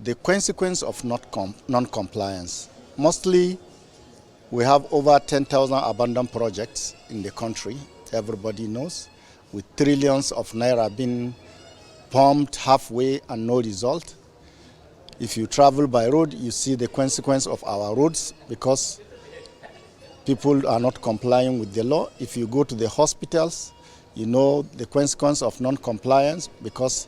the consequence of non-compliance. Mostly, we have over 10,000 abandoned projects in the country, everybody knows, with trillions of naira being pumped halfway and no result. If you travel by road, you see the consequence of our roads because people are not complying with the law. If you go to the hospitals, you know the consequence of non-compliance because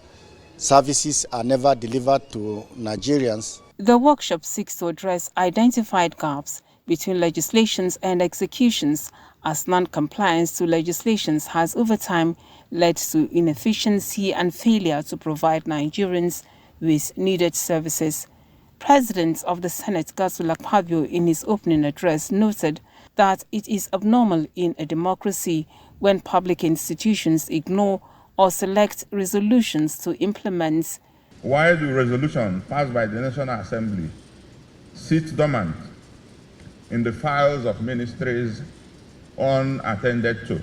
services are never delivered to Nigerians. The workshop seeks to address identified gaps between legislations and executions, as non-compliance to legislations has over time led to inefficiency and failure to provide Nigerians with needed services. President of the Senate, Godswill Akpabio, in his opening address noted that it is abnormal in a democracy when public institutions ignore or select resolutions to implement. Why do resolutions passed by the National Assembly sit dormant in the files of ministries unattended to?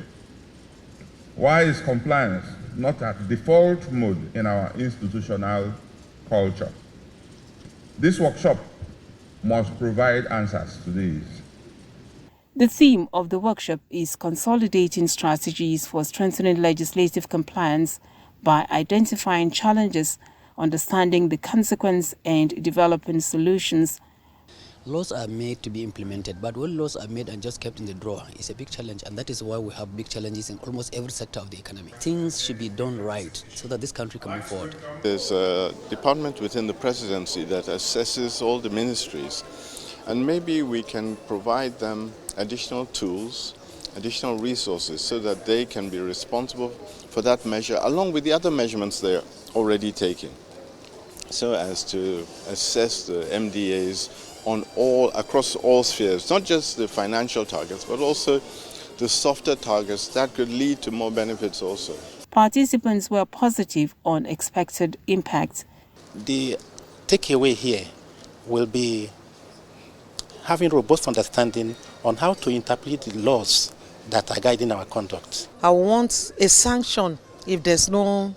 Why is compliance not at default mode in our institutional culture? This workshop must provide answers to these. The theme of the workshop is consolidating strategies for strengthening legislative compliance by identifying challenges, understanding the consequence, and developing solutions. Laws are made to be implemented, but when laws are made and just kept in the drawer, it's a big challenge, and that is why we have big challenges in almost every sector of the economy. Things should be done right so that this country can move forward. There's a department within the presidency that assesses all the ministries, and maybe we can provide them additional tools, additional resources so that they can be responsible for that measure along with the other measurements they're already taking, so as to assess the MDAs across all spheres, not just the financial targets, but also the softer targets that could lead to more benefits also. Participants were positive on expected impact. The takeaway here will be having robust understanding on how to interpret the laws that are guiding our conduct. I want a sanction if there's no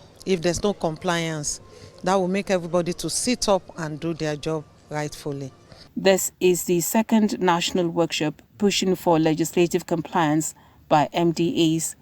compliance. That will make everybody to sit up and do their job rightfully. This is the second national workshop pushing for legislative compliance by MDAs.